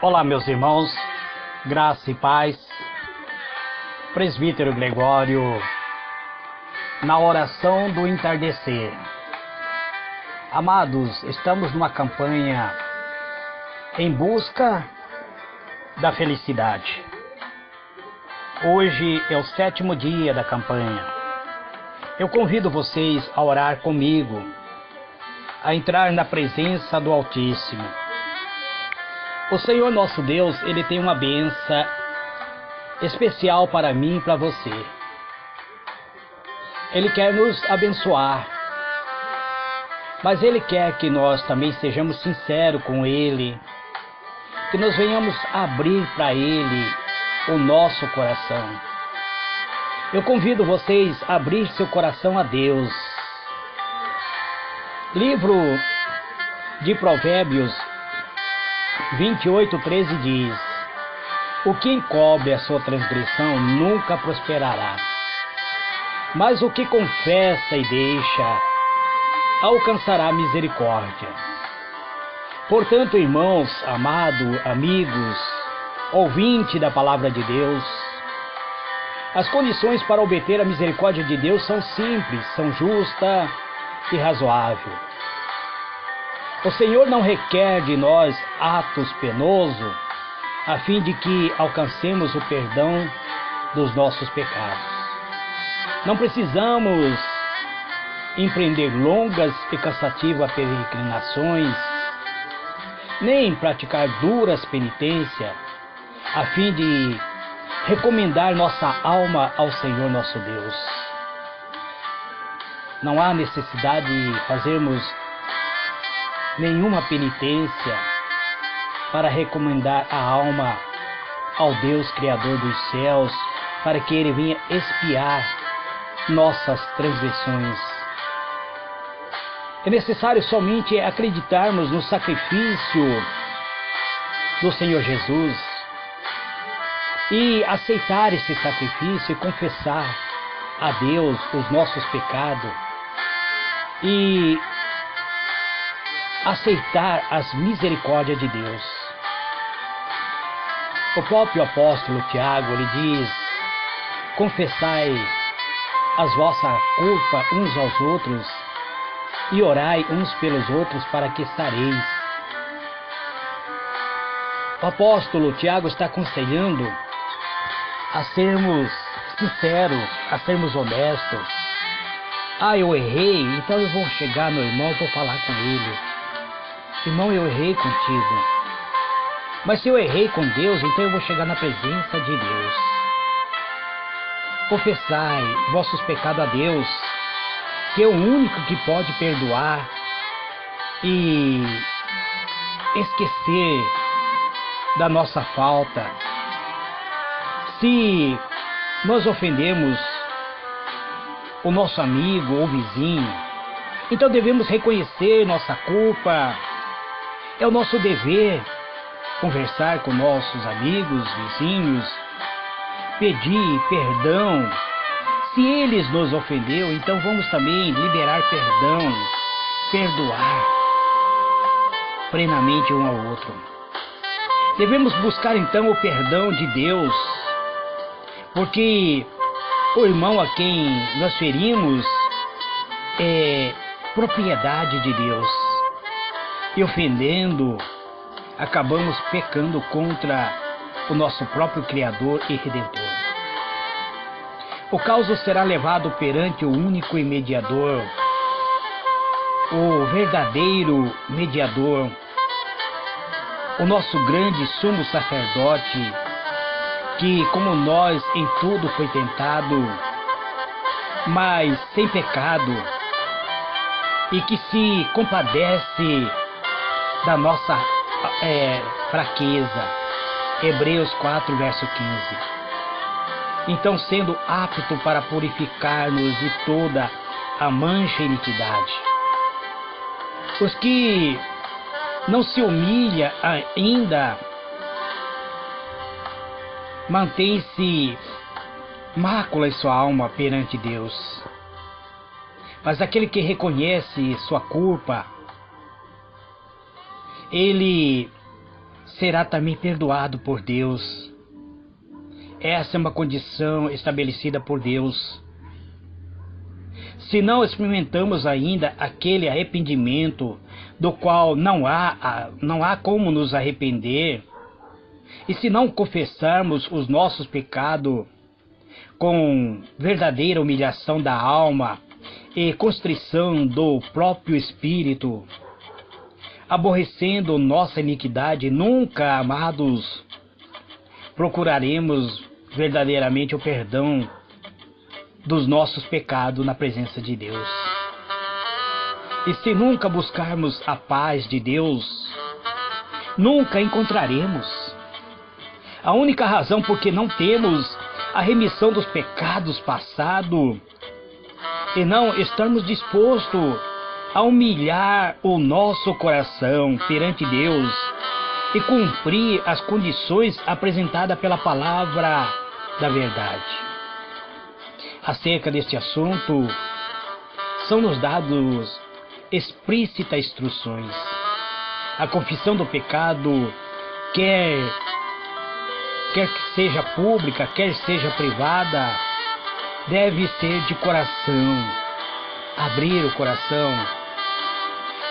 Olá, meus irmãos, graça e paz. Presbítero Gregório, na oração do entardecer. Amados, estamos numa campanha em busca da felicidade. Hoje é o 7º dia da campanha. Eu convido vocês a orar comigo, a entrar na presença do Altíssimo. O Senhor nosso Deus, Ele tem uma bênção especial para mim e para você. Ele quer nos abençoar, mas Ele quer que nós também sejamos sinceros com Ele, que nós venhamos abrir para Ele o nosso coração. Eu convido vocês a abrir seu coração a Deus. Livro de Provérbios 28:13 diz: o que encobre a sua transgressão nunca prosperará, mas o que confessa e deixa alcançará misericórdia. Portanto, irmãos, amados, amigos, ouvinte da palavra de Deus, as condições para obter a misericórdia de Deus são simples, são justas e razoáveis. O Senhor não requer de nós atos penosos, a fim de que alcancemos o perdão dos nossos pecados. Não precisamos empreender longas e cansativas peregrinações, nem praticar duras penitências, a fim de recomendar nossa alma ao Senhor nosso Deus. Não há necessidade de fazermos nenhuma penitência para recomendar a alma ao Deus Criador dos céus, para que Ele venha expiar nossas transgressões. É necessário somente acreditarmos no sacrifício do Senhor Jesus e aceitar esse sacrifício e confessar a Deus os nossos pecados e aceitar as misericórdias de Deus. O próprio apóstolo Tiago, ele diz: confessai as vossas culpas uns aos outros e orai uns pelos outros para que sareis. O apóstolo Tiago está aconselhando a sermos sinceros, a sermos honestos. Eu errei, então eu vou chegar no irmão, vou falar com ele: irmão, eu errei contigo. Mas se eu errei com Deus, então eu vou chegar na presença de Deus. Confessai vossos pecados a Deus, que é o único que pode perdoar e esquecer da nossa falta. Se nós ofendemos o nosso amigo ou vizinho, então devemos reconhecer nossa culpa. É o nosso dever conversar com nossos amigos, vizinhos, pedir perdão. Se eles nos ofendeu, então vamos também liberar perdão, perdoar plenamente um ao outro. Devemos buscar então o perdão de Deus, porque o irmão a quem nós ferimos é propriedade de Deus. E ofendendo, acabamos pecando contra o nosso próprio Criador e Redentor. O caso será levado perante o único e mediador, o verdadeiro mediador, o nosso grande sumo sacerdote, que como nós em tudo foi tentado, mas sem pecado, e que se compadece da nossa fraqueza. Hebreus 4, verso 15. Então, sendo apto para purificar-nos de toda a mancha e iniquidade. Os que não se humilha ainda mantém-se mácula em sua alma perante Deus. Mas aquele que reconhece sua culpa, ele será também perdoado por Deus. Essa é uma condição estabelecida por Deus. Se não experimentamos ainda aquele arrependimento do qual não há como nos arrepender, e se não confessarmos os nossos pecados com verdadeira humilhação da alma e constrição do próprio espírito, aborrecendo nossa iniquidade, nunca, amados, procuraremos verdadeiramente o perdão dos nossos pecados na presença de Deus. E se nunca buscarmos a paz de Deus, nunca encontraremos. A única razão por que não temos a remissão dos pecados passados e não estamos dispostos a humilhar o nosso coração perante Deus e cumprir as condições apresentadas pela palavra da verdade. Acerca deste assunto, são-nos dados explícitas instruções. A confissão do pecado, quer que seja pública, quer seja privada, deve ser de coração, abrir o coração.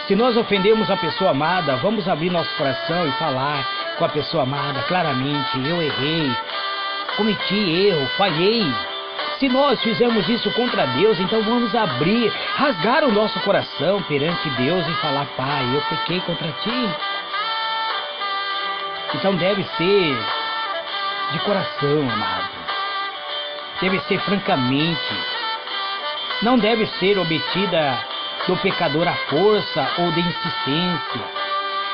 Se nós ofendemos a pessoa amada, vamos abrir nosso coração e falar com a pessoa amada claramente: eu errei, cometi erro, falhei. Se nós fizermos isso contra Deus, então vamos abrir, rasgar o nosso coração perante Deus e falar: Pai, eu pequei contra Ti. Então deve ser de coração, amado. Deve ser francamente. Não deve ser obtida do pecador à força ou de insistência.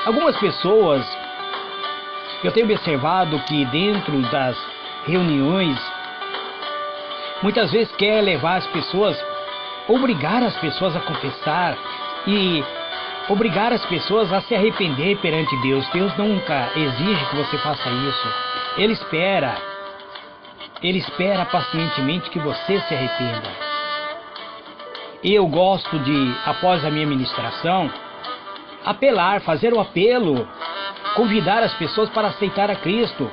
Algumas pessoas, eu tenho observado que dentro das reuniões, muitas vezes quer levar as pessoas, obrigar as pessoas a confessar e obrigar as pessoas a se arrepender perante Deus. Deus nunca exige que você faça isso. Ele espera pacientemente que você se arrependa. Eu gosto de, após a minha ministração, apelar, fazer o apelo, convidar as pessoas para aceitar a Cristo.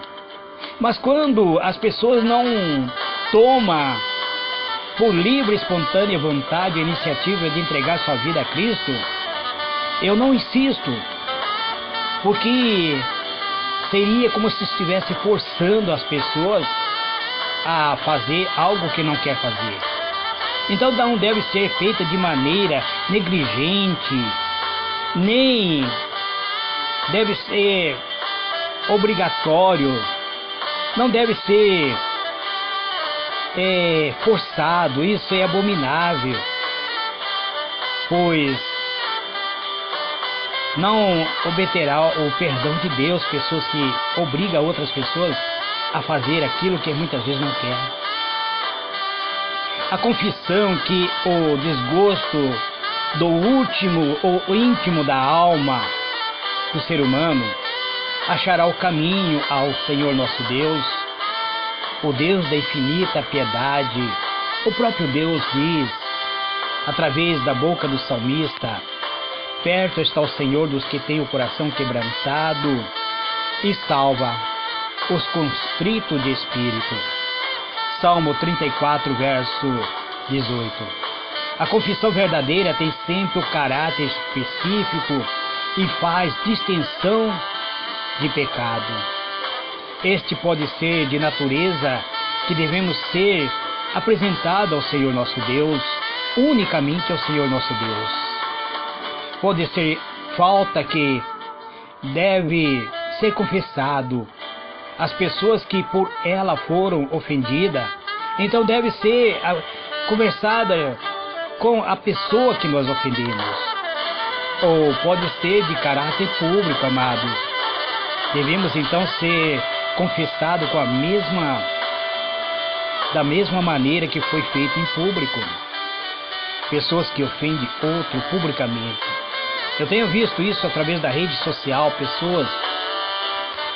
Mas quando as pessoas não tomam por livre e espontânea vontade a iniciativa de entregar sua vida a Cristo, eu não insisto, porque seria como se estivesse forçando as pessoas a fazer algo que não quer fazer. Então não deve ser feita de maneira negligente, nem deve ser obrigatório, não deve ser forçado. Isso é abominável, pois não obterá o perdão de Deus pessoas que obrigam outras pessoas a fazer aquilo que muitas vezes não querem. A confissão que o desgosto do último ou íntimo da alma do ser humano achará o caminho ao Senhor nosso Deus, o Deus da infinita piedade. O próprio Deus diz, através da boca do salmista: perto está o Senhor dos que têm o coração quebrantado e salva os constritos de espírito. Salmo 34, verso 18. A confissão verdadeira tem sempre o caráter específico e faz distinção de pecado. Este pode ser de natureza que devemos ser apresentado ao Senhor nosso Deus, unicamente ao Senhor nosso Deus. Pode ser falta que deve ser confessado às pessoas que por ela foram ofendidas, então deve ser conversada com a pessoa que nós ofendemos. Ou pode ser de caráter público, amados. Devemos então ser confessados da mesma maneira que foi feito em público. Pessoas que ofendem outro publicamente. Eu tenho visto isso através da rede social. Pessoas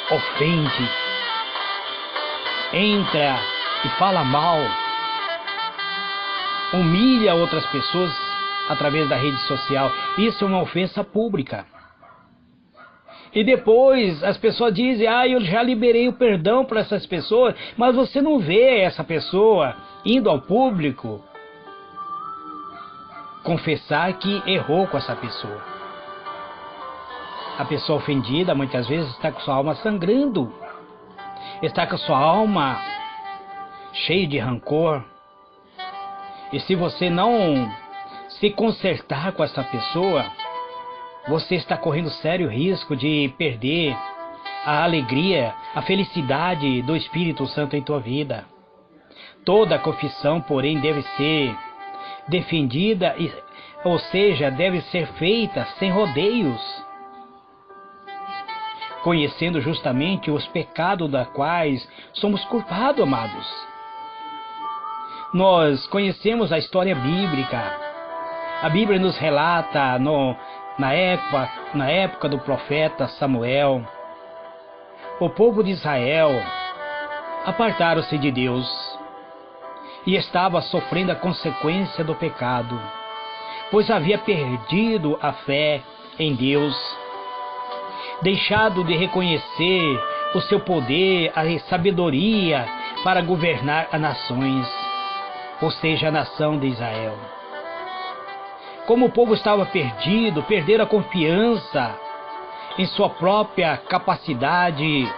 ofendem, entra e fala mal, humilha outras pessoas através da rede social. Isso é uma ofensa pública. E depois as pessoas dizem, eu já liberei o perdão para essas pessoas, mas você não vê essa pessoa indo ao público confessar que errou com essa pessoa. A pessoa ofendida muitas vezes está com sua alma sangrando, está com sua alma cheia de rancor. E se você não se consertar com essa pessoa, você está correndo sério risco de perder a alegria, a felicidade do Espírito Santo em tua vida. Toda confissão, porém, deve ser defendida, ou seja, deve ser feita sem rodeios, conhecendo justamente os pecados da quais somos culpados, amados. Nós conhecemos a história bíblica. A Bíblia nos relata na época do profeta Samuel, o povo de Israel apartaram-se de Deus e estava sofrendo a consequência do pecado, pois havia perdido a fé em Deus, deixado de reconhecer o seu poder, a sabedoria para governar as nações, ou seja, a nação de Israel. Como o povo estava perdido, perderam a confiança em sua própria capacidade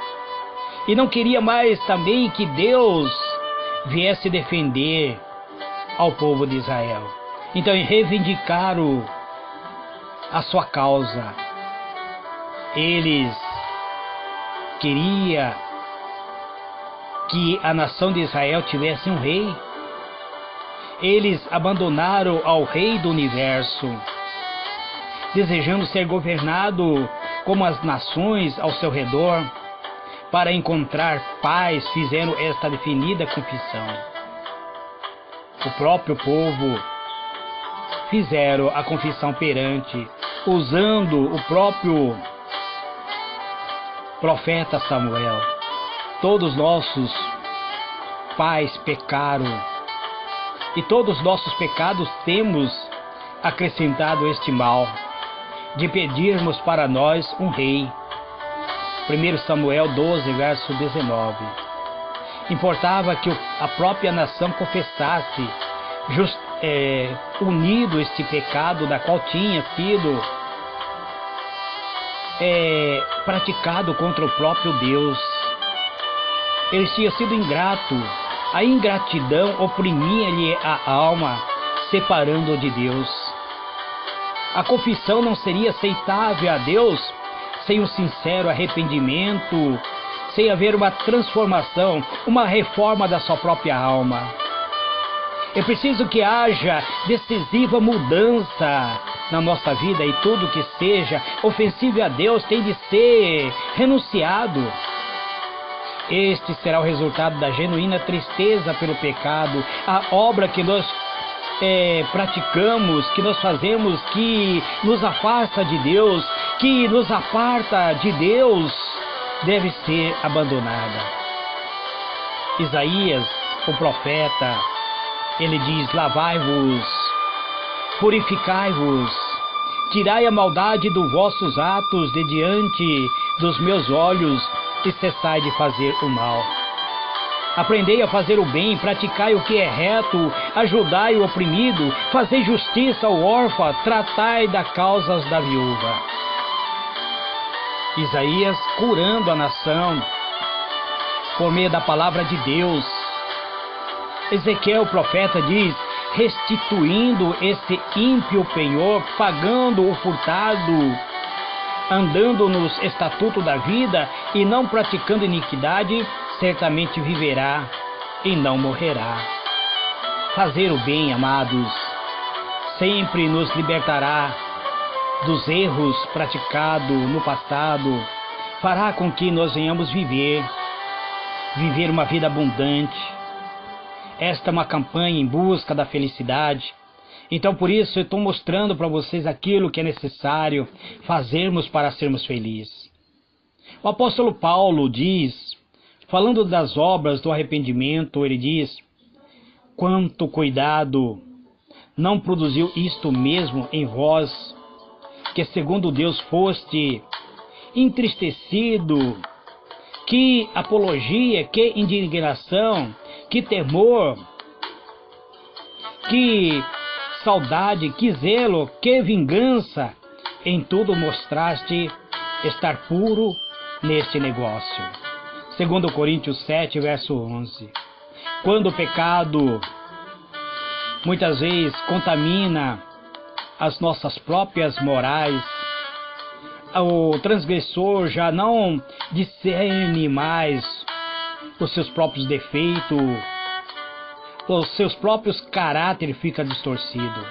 e não queria mais também que Deus viesse defender ao povo de Israel. Então reivindicaram a sua causa. Eles queriam que a nação de Israel tivesse um rei. Eles abandonaram ao Rei do Universo, desejando ser governado como as nações ao seu redor. Para encontrar paz, fizeram esta definida confissão. O próprio povo fizeram a confissão perante, usando o próprio profeta Samuel. Todos nossos pais pecaram, e todos os nossos pecados temos acrescentado este mal, de pedirmos para nós um rei. 1 Samuel 12, verso 19. Importava que a própria nação confessasse, unido este pecado da qual tinha sido praticado contra o próprio Deus. Eles tinham sido ingratos. A ingratidão oprimia-lhe a alma, separando-o de Deus. A confissão não seria aceitável a Deus sem um sincero arrependimento, sem haver uma transformação, uma reforma da sua própria alma. É preciso que haja decisiva mudança na nossa vida, e tudo que seja ofensivo a Deus tem de ser renunciado. Este será o resultado da genuína tristeza pelo pecado, a obra que nós praticamos, que nós fazemos, que nos afasta de Deus, que nos aparta de Deus, deve ser abandonada. Isaías, o profeta, ele diz: lavai-vos, purificai-vos, tirai a maldade dos vossos atos de diante dos meus olhos, e cessai de fazer o mal. Aprendei a fazer o bem, praticai o que é reto, ajudai o oprimido, fazei justiça ao órfão, tratai das causas da viúva. Isaías curando a nação por meio da palavra de Deus. Ezequiel, o profeta, diz: restituindo esse ímpio penhor, pagando o furtado, andando nos estatutos da vida e não praticando iniquidade, certamente viverá e não morrerá. Fazer o bem, amados, sempre nos libertará dos erros praticados no passado, fará com que nós venhamos viver uma vida abundante. Esta é uma campanha em busca da felicidade. Então, por isso, eu estou mostrando para vocês aquilo que é necessário fazermos para sermos felizes. O apóstolo Paulo diz, falando das obras do arrependimento, ele diz: quanto cuidado não produziu isto mesmo em vós, que segundo Deus foste entristecido, que apologia, que indignação, que temor, que saudade, que zelo, que vingança, em tudo mostraste estar puro neste negócio. Segundo Coríntios 7, verso 11. Quando o pecado muitas vezes contamina as nossas próprias morais, o transgressor já não discerne mais os seus próprios defeitos, os seus próprios caráteres ficam distorcidos,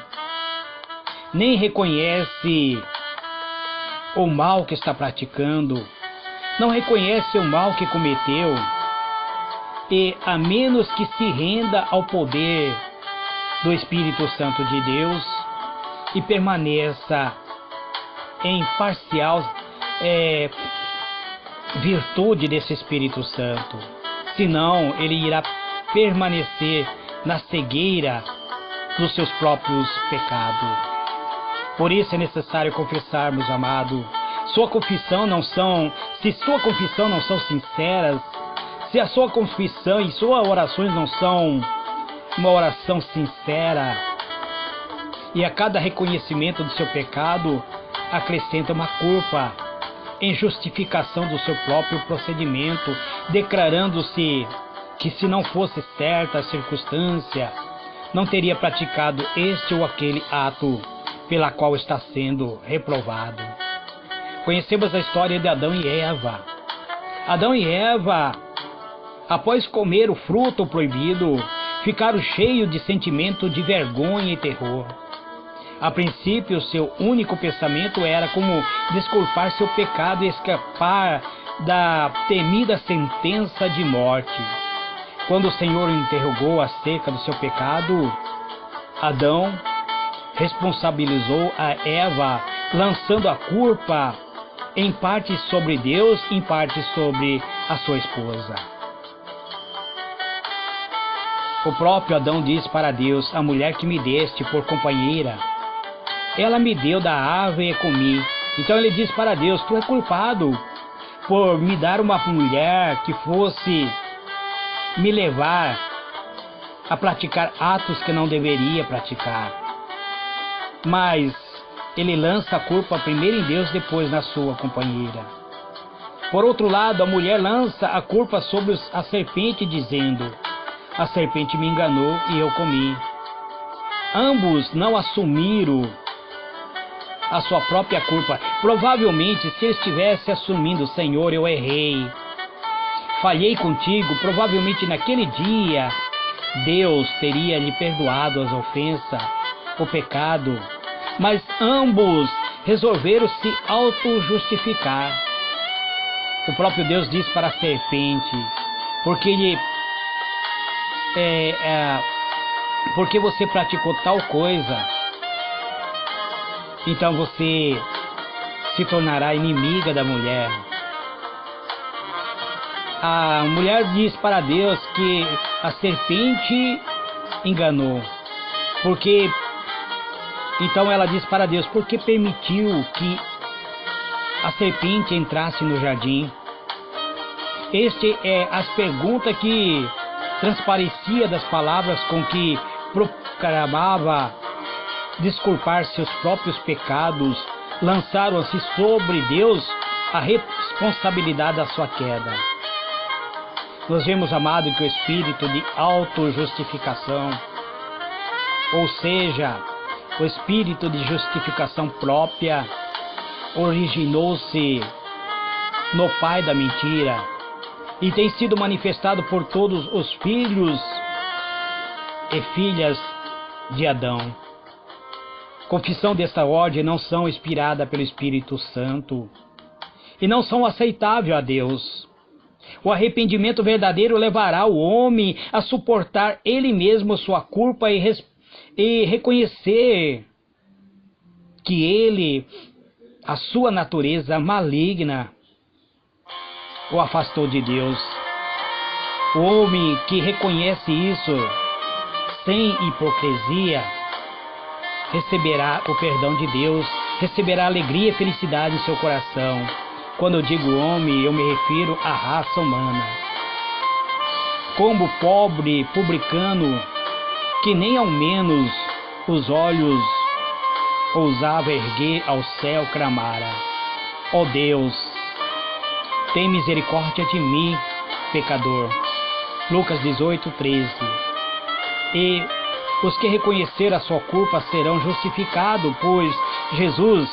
nem reconhece o mal que está praticando, não reconhece o mal que cometeu, e a menos que se renda ao poder do Espírito Santo de Deus e permaneça em parcial virtude desse Espírito Santo, senão ele irá permanecer na cegueira dos seus próprios pecados. Por isso é necessário confessarmos, amado. Se sua confissão não são sinceras, se a sua confissão e suas orações não são uma oração sincera, e a cada reconhecimento do seu pecado acrescenta uma culpa em justificação do seu próprio procedimento, declarando-se que se não fosse certa a circunstância, não teria praticado este ou aquele ato pela qual está sendo reprovado. Conhecemos a história de Adão e Eva. Adão e Eva, após comer o fruto proibido, ficaram cheios de sentimento de vergonha e terror. A princípio, seu único pensamento era como desculpar seu pecado e escapar da temida sentença de morte. Quando o Senhor o interrogou acerca do seu pecado, Adão responsabilizou a Eva, lançando a culpa em parte sobre Deus, em parte sobre a sua esposa. O próprio Adão disse para Deus: a mulher que me deste por companheira, ela me deu da árvore e comi. Então ele disse para Deus: tu é culpado por me dar uma mulher que fosse me levar a praticar atos que não deveria praticar. Mas ele lança a culpa primeiro em Deus, depois na sua companheira. Por outro lado, a mulher lança a culpa sobre a serpente, dizendo: a serpente me enganou e eu comi. Ambos não assumiram a sua própria culpa. Provavelmente, se estivesse assumindo: Senhor, eu errei, falhei contigo, provavelmente naquele dia Deus teria lhe perdoado as ofensas, o pecado. Mas ambos resolveram se auto-justificar. O próprio Deus disse para a serpente: porque você praticou tal coisa, então você se tornará inimiga da mulher. A mulher diz para Deus que a serpente enganou, então ela diz para Deus: por que permitiu que a serpente entrasse no jardim? Este é as perguntas que transparecia das palavras com que proclamava desculpar seus próprios pecados. Lançaram-se sobre Deus a responsabilidade da sua queda. Nós vemos, amado, que o espírito de autojustificação, ou seja, o espírito de justificação própria, originou-se no pai da mentira e tem sido manifestado por todos os filhos e filhas de Adão. Confissão desta ordem não são inspiradas pelo Espírito Santo e não são aceitáveis a Deus. O arrependimento verdadeiro levará o homem a suportar ele mesmo sua culpa e reconhecer que a sua natureza maligna, o afastou de Deus. O homem que reconhece isso sem hipocrisia receberá o perdão de Deus, receberá alegria e felicidade em seu coração, Quando eu digo homem, eu me refiro à raça humana. Como pobre publicano, que nem ao menos os olhos ousava erguer ao céu, clamara: ó Deus, tem misericórdia de mim, pecador. Lucas 18:13. E os que reconheceram a sua culpa serão justificados, pois Jesus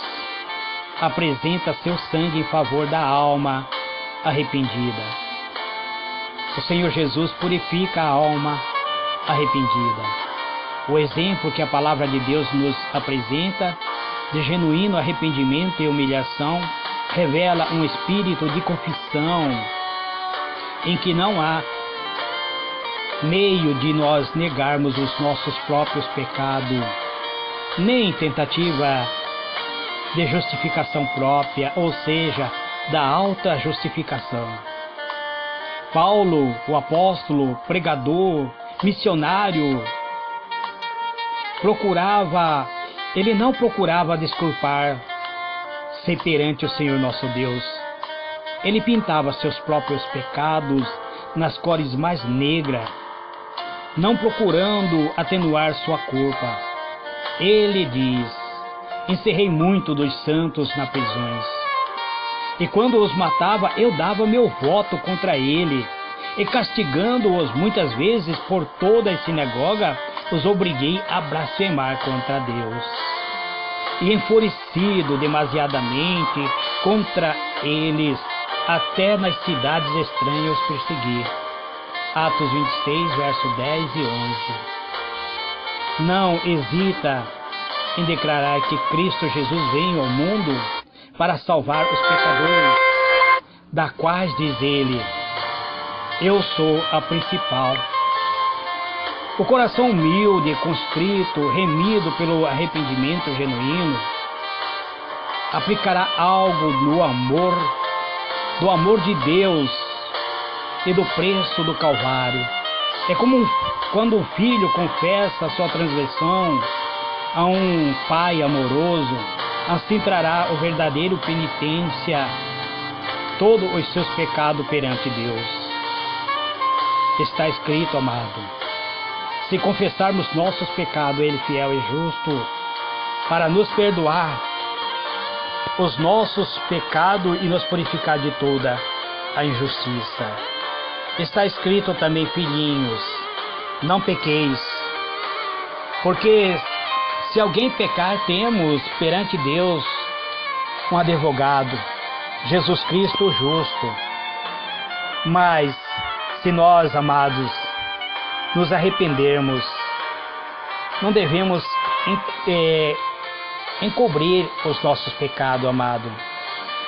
apresenta seu sangue em favor da alma arrependida. O Senhor Jesus purifica a alma arrependida. O exemplo que a palavra de Deus nos apresenta de genuíno arrependimento e humilhação revela um espírito de confissão em que não há meio de nós negarmos os nossos próprios pecados, nem tentativa de justificação própria, ou seja, da alta justificação. Paulo, o apóstolo, pregador, missionário, ele não procurava desculpar-se perante o Senhor nosso Deus. Ele pintava seus próprios pecados nas cores mais negras, não procurando atenuar sua culpa. Ele diz: encerrei muito dos santos nas prisões, e quando os matava, eu dava meu voto contra ele, e castigando-os muitas vezes por toda a sinagoga, os obriguei a blasfemar contra Deus. E enfurecido demasiadamente contra eles, até nas cidades estranhas os persegui. Atos 26, verso 10 e 11. Não hesita em declarar que Cristo Jesus veio ao mundo para salvar os pecadores, da quais diz ele: eu sou a principal. O coração humilde, constrito, remido pelo arrependimento genuíno, aplicará algo do amor de Deus e do preço do Calvário. É como quando um filho confessa sua transgressão a um pai amoroso, assim trará o verdadeiro penitência todos os seus pecados perante Deus. Está escrito, amado: se confessarmos nossos pecados, Ele fiel e justo para nos perdoar os nossos pecados e nos purificar de toda a injustiça. Está escrito também: filhinhos, não pequeis, porque se alguém pecar, temos perante Deus um advogado, Jesus Cristo justo. Mas se nós, amados, nos arrependermos, não devemos encobrir os nossos pecados, amado.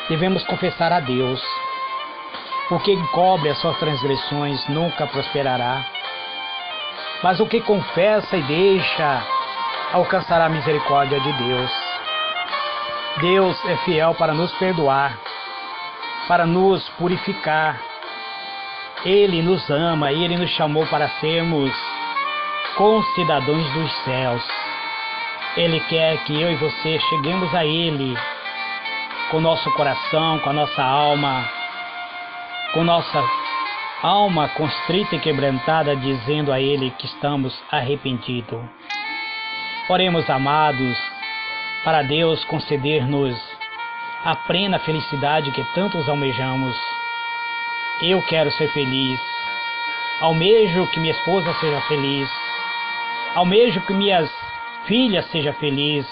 Devemos confessar a Deus. O que encobre as suas transgressões nunca prosperará, mas o que confessa e deixa alcançará a misericórdia de Deus. Deus é fiel para nos perdoar, para nos purificar. Ele nos ama e Ele nos chamou para sermos concidadãos dos céus. Ele quer que eu e você cheguemos a Ele com o nosso coração, com a nossa alma, com nossa alma constrita e quebrantada, dizendo a Ele que estamos arrependidos. Oremos, amados, para Deus conceder-nos a plena felicidade que tantos almejamos. Eu quero ser feliz. Almejo que minha esposa seja feliz. Almejo que minhas filhas sejam felizes.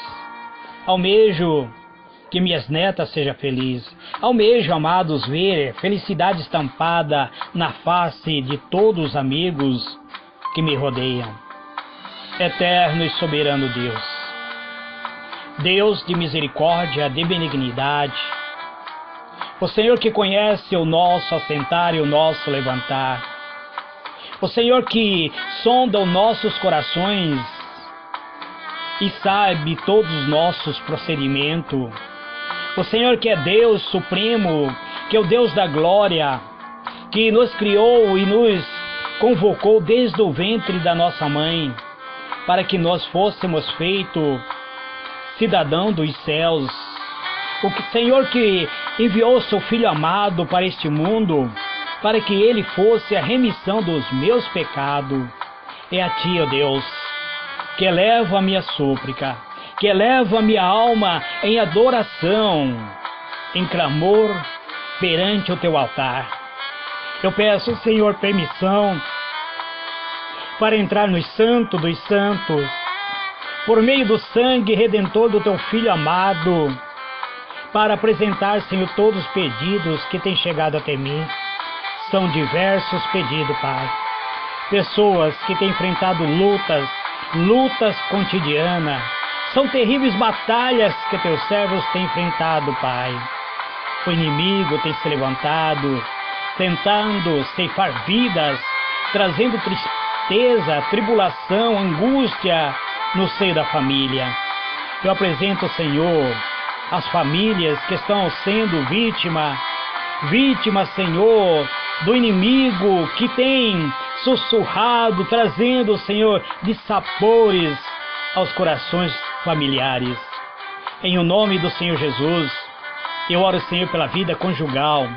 Almejo que minhas netas sejam felizes. Almejo, amados, ver felicidade estampada na face de todos os amigos que me rodeiam. Eterno e soberano Deus, Deus de misericórdia, de benignidade, o Senhor que conhece o nosso assentar e o nosso levantar, o Senhor que sonda os nossos corações e sabe todos os nossos procedimentos, o Senhor que é Deus supremo, que é o Deus da glória, que nos criou e nos convocou desde o ventre da nossa mãe, para que nós fôssemos feitos cidadão dos céus. O Senhor que enviou seu Filho amado para este mundo, para que ele fosse a remissão dos meus pecados. É a ti, ó Deus, que elevo a minha súplica, que elevo a minha alma em adoração, em clamor perante o teu altar. Eu peço, Senhor, permissão para entrar no Santo dos Santos, por meio do sangue redentor do teu Filho amado, para apresentar, Senhor, todos os pedidos que têm chegado até mim. São diversos pedidos, Pai. Pessoas que têm enfrentado lutas cotidianas. São terríveis batalhas que teus servos têm enfrentado, Pai. O inimigo tem se levantado, tentando ceifar vidas, trazendo tristeza, tribulação, angústia no seio da família. Eu apresento, Senhor, as famílias que estão sendo vítimas, Senhor, do inimigo que tem sussurrado, trazendo, Senhor, dissabores aos corações familiares. Em o nome do Senhor Jesus, eu oro, Senhor, pela vida conjugal,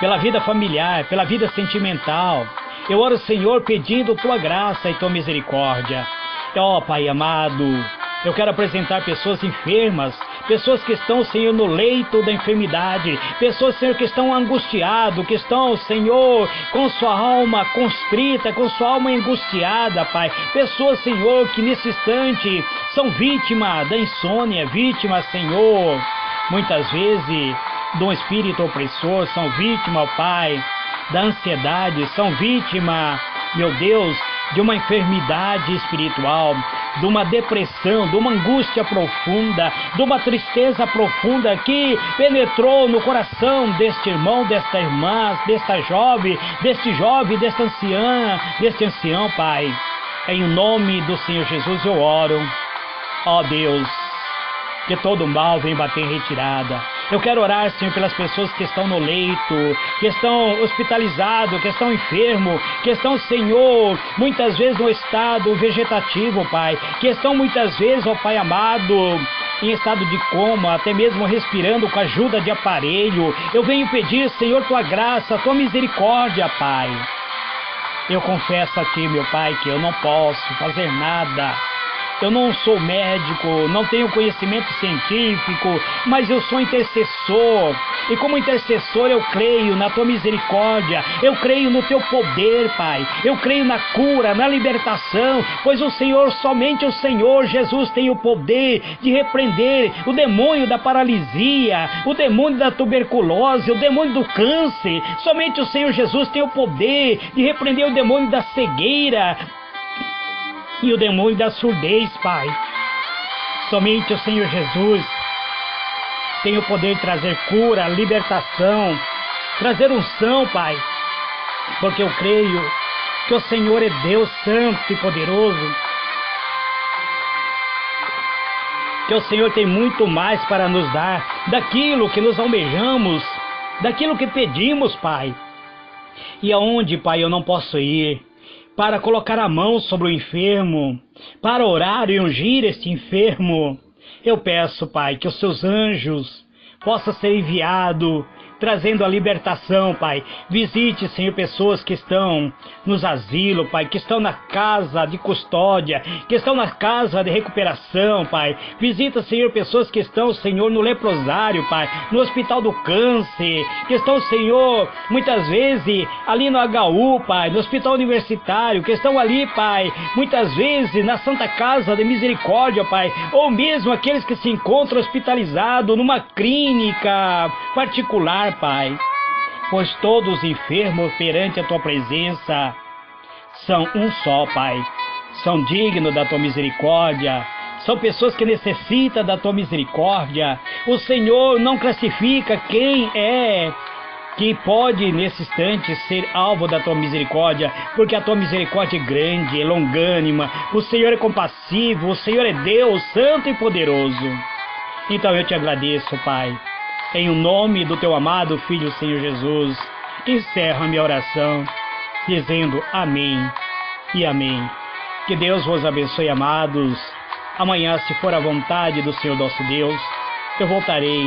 pela vida familiar, pela vida sentimental. Eu oro, Senhor, pedindo tua graça e tua misericórdia. Ó Pai amado, eu quero apresentar pessoas enfermas, pessoas que estão, Senhor, no leito da enfermidade, pessoas, Senhor, que estão angustiadas, que estão, Senhor, com sua alma constrita, com sua alma angustiada, Pai. Pessoas, Senhor, que nesse instante são vítimas da insônia, vítimas, Senhor, muitas vezes, de um espírito opressor, são vítimas, Pai, da ansiedade, são vítimas, meu Deus, de uma enfermidade espiritual, de uma depressão, de uma angústia profunda, de uma tristeza profunda que penetrou no coração deste irmão, desta irmã, desta jovem, deste jovem, desta anciã, deste ancião, Pai. Em nome do Senhor Jesus eu oro, ó Deus, que todo mal venha bater em retirada. Eu quero orar, Senhor, pelas pessoas que estão no leito, que estão hospitalizados, que estão enfermos, que estão, Senhor, muitas vezes no estado vegetativo, Pai, que estão muitas vezes, ó Pai amado, em estado de coma, até mesmo respirando com a ajuda de aparelho. Eu venho pedir, Senhor, tua graça, tua misericórdia, Pai. Eu confesso a ti, meu Pai, que eu não posso fazer nada. Eu não sou médico, não tenho conhecimento científico, mas eu sou intercessor. E como intercessor eu creio na tua misericórdia, eu creio no teu poder, Pai. Eu creio na cura, na libertação, pois o Senhor, somente o Senhor Jesus tem o poder de repreender o demônio da paralisia, o demônio da tuberculose, o demônio do câncer. Somente o Senhor Jesus tem o poder de repreender o demônio da cegueira e o demônio da surdez, Pai. Somente o Senhor Jesus tem o poder de trazer cura, libertação, trazer unção, Pai. Porque eu creio que o Senhor é Deus santo e poderoso. Que o Senhor tem muito mais para nos dar, daquilo que nos almejamos, daquilo que pedimos, Pai. E aonde, Pai, eu não posso ir para colocar a mão sobre o enfermo, para orar e ungir este enfermo, eu peço, Pai, que os seus anjos possam ser enviados, trazendo a libertação, Pai. Visite, Senhor, pessoas que estão nos asilos, Pai, que estão na casa de custódia, que estão na casa de recuperação, Pai. Visita, Senhor, pessoas que estão, Senhor, no leprosário, Pai, no hospital do câncer, que estão, Senhor, muitas vezes ali no HU, Pai, no hospital universitário, que estão ali, Pai, muitas vezes na Santa Casa de Misericórdia, Pai, ou mesmo aqueles que se encontram hospitalizados numa clínica particular, Pai, pois todos os enfermos perante a tua presença são um só, Pai, são dignos da tua misericórdia, são pessoas que necessitam da tua misericórdia. O Senhor não classifica quem é que pode nesse instante ser alvo da tua misericórdia, porque a tua misericórdia é grande, é longânima, o Senhor é compassivo, o Senhor é Deus santo e poderoso. Então eu te agradeço, Pai. Em o nome do teu amado Filho, Senhor Jesus, encerro a minha oração, dizendo amém e amém. Que Deus vos abençoe, amados. Amanhã, se for a vontade do Senhor nosso Deus, eu voltarei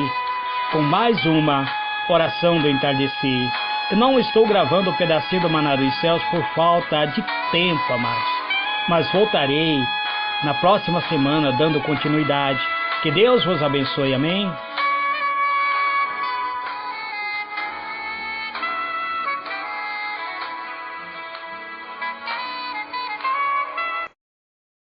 com mais uma oração do entardecer. Eu não estou gravando o pedacinho do Maná dos Céus por falta de tempo, amados, mas voltarei na próxima semana dando continuidade. Que Deus vos abençoe, amém?